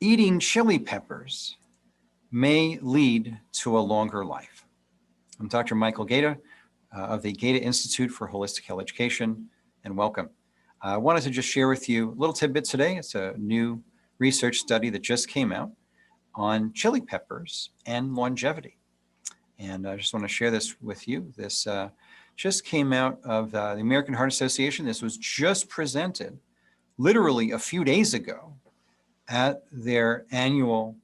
eating chili peppers may lead to a longer life. I'm Dr. Michael Gaeta of the Gaeta Institute for Holistic Health Education, and welcome. I wanted to just share with you a little tidbit today. It's a new research study that just came out on chili peppers and longevity. And I just want to share this with you. This just came out of the American Heart Association. This was just presented literally a few days ago at their annual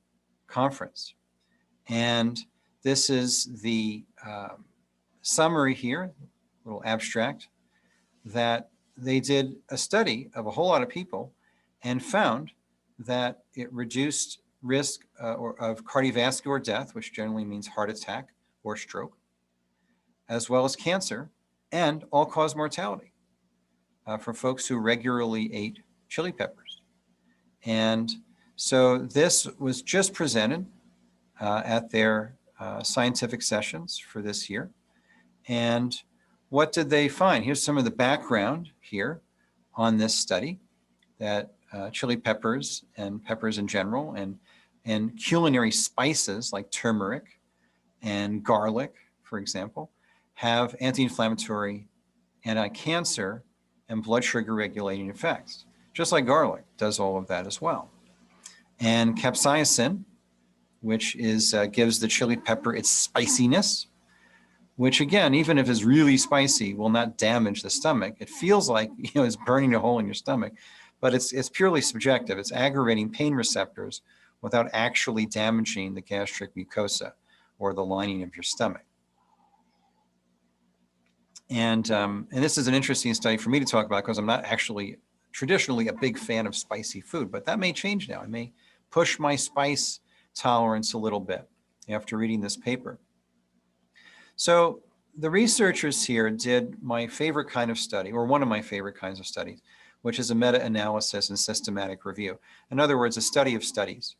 conference. And this is the summary here, little abstract, that they did a study of a whole lot of people and found that it reduced risk of cardiovascular death, which generally means heart attack or stroke, as well as cancer and all-cause mortality for folks who regularly ate chili peppers. And so this was just presented at their scientific sessions for this year. And what did they find? Here's some of the background here on this study, that chili peppers and peppers in general and culinary spices like turmeric and garlic, for example, have anti-inflammatory, anti-cancer, and blood sugar regulating effects. Just like garlic does all of that as well. And capsaicin, which is gives the chili pepper its spiciness, which again, even if it's really spicy, will not damage the stomach. It feels like it's burning a hole in your stomach, but it's purely subjective. It's aggravating pain receptors without actually damaging the gastric mucosa or the lining of your stomach. And this is an interesting study for me to talk about because I'm not actually traditionally a big fan of spicy food, but that may change now. I may push my spice tolerance a little bit after reading this paper. So the researchers here did my favorite kind of study, or one of my favorite kinds of studies, which is a meta-analysis and systematic review. In other words, a study of studies.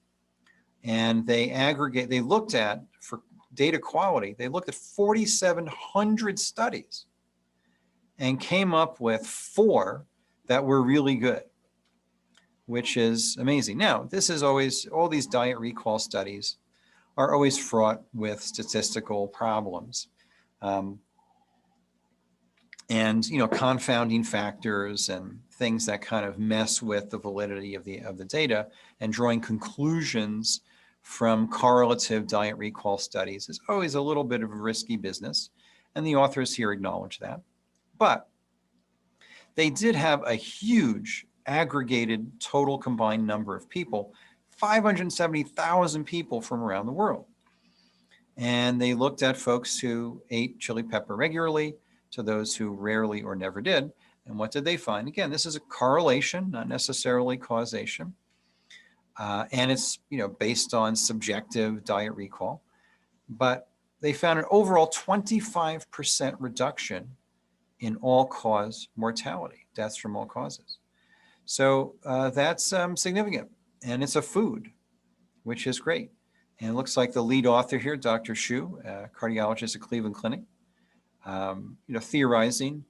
And they looked at, for data quality, they looked at 4,700 studies and came up with 4 that were really good, which is amazing. Now, this is always, all these diet recall studies are always fraught with statistical problems and confounding factors and things that kind of mess with the validity of the data, and drawing conclusions from correlative diet recall studies is always a little bit of a risky business, and the authors here acknowledge that. But they did have a huge aggregated total combined number of people, 570,000 people from around the world. And they looked at folks who ate chili pepper regularly to those who rarely or never did. And what did they find? Again, this is a correlation, not necessarily causation. And it's based on subjective diet recall. But they found an overall 25% reduction in all-cause mortality, deaths from all causes. So that's significant, and it's a food, which is great. And it looks like the lead author here, Dr. Shu, a cardiologist at Cleveland Clinic, theorizing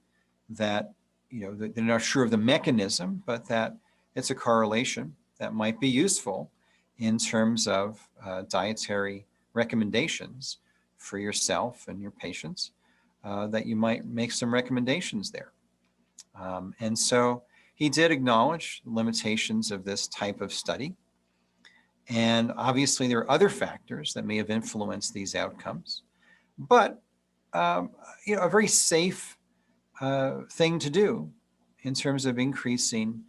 that they're not sure of the mechanism, but that it's a correlation that might be useful in terms of dietary recommendations for yourself and your patients. That you might make some recommendations there. And so he did acknowledge the limitations of this type of study. And obviously there are other factors that may have influenced these outcomes. But a very safe thing to do in terms of increasing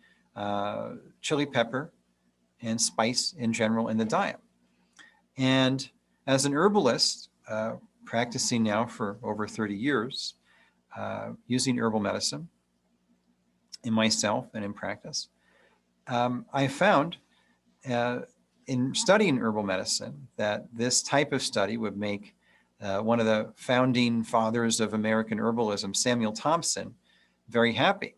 chili pepper and spice in general in the diet. And as an herbalist, practicing now for over 30 years, using herbal medicine in myself and in practice, I found in studying herbal medicine that this type of study would make one of the founding fathers of American herbalism, Samuel Thompson, very happy.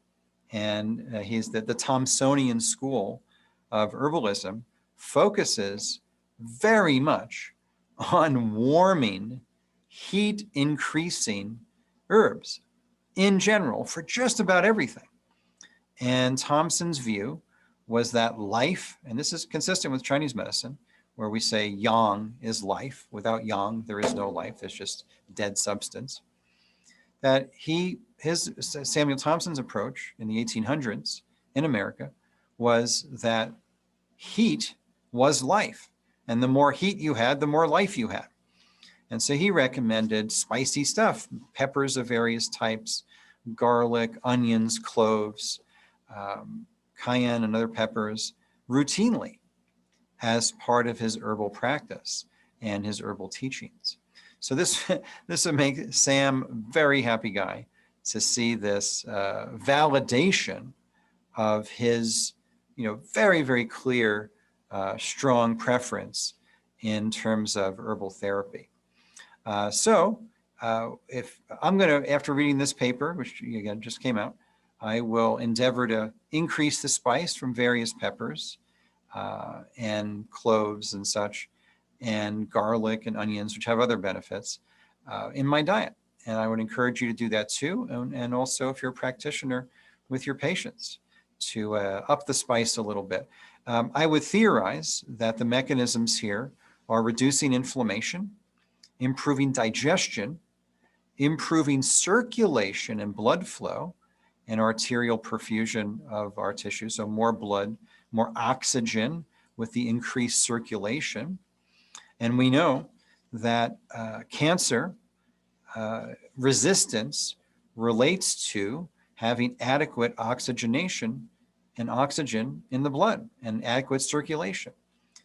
And he's the Thompsonian school of herbalism focuses very much on warming, heat increasing herbs in general for just about everything. And Thompson's view was that life, and this is consistent with Chinese medicine, where we say yang is life. Without yang, there is no life. There's just dead substance. That Samuel Thompson's approach in the 1800s in America was that heat was life. And the more heat you had, the more life you had. And so he recommended spicy stuff, peppers of various types, garlic, onions, cloves, cayenne and other peppers routinely as part of his herbal practice and his herbal teachings. So this would make Sam a very happy guy to see this validation of his, very, very clear, strong preference in terms of herbal therapy. If I'm going to, after reading this paper, which again just came out, I will endeavor to increase the spice from various peppers and cloves and such, and garlic and onions, which have other benefits, in my diet. And I would encourage you to do that too. And also, if you're a practitioner with your patients, to up the spice a little bit. I would theorize that the mechanisms here are reducing inflammation, improving digestion, improving circulation and blood flow and arterial perfusion of our tissue. So more blood, more oxygen with the increased circulation. And we know that cancer resistance relates to having adequate oxygenation and oxygen in the blood and adequate circulation.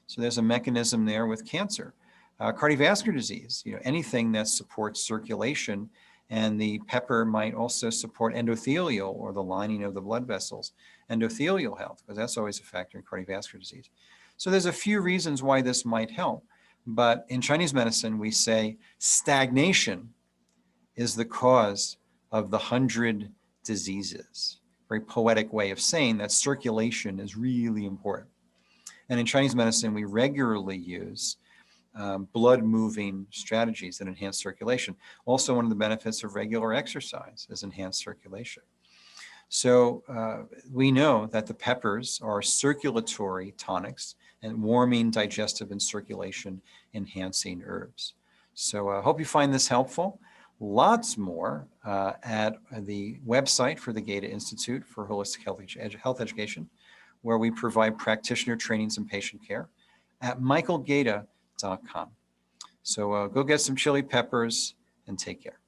So there's a mechanism there with cancer. Cardiovascular disease, anything that supports circulation, and the pepper might also support endothelial, or the lining of the blood vessels, endothelial health, because that's always a factor in cardiovascular disease. So there's a few reasons why this might help, but in Chinese medicine, we say stagnation is the cause of the 100 diseases. Very poetic way of saying that circulation is really important. And in Chinese medicine, we regularly use blood-moving strategies that enhance circulation. Also, one of the benefits of regular exercise is enhanced circulation. So we know that the peppers are circulatory tonics and warming, digestive, and circulation enhancing herbs. So I hope you find this helpful. Lots more at the website for the Gata Institute for Holistic Health Education, where we provide practitioner trainings and patient care at michaelgata.com. So go get some chili peppers and take care.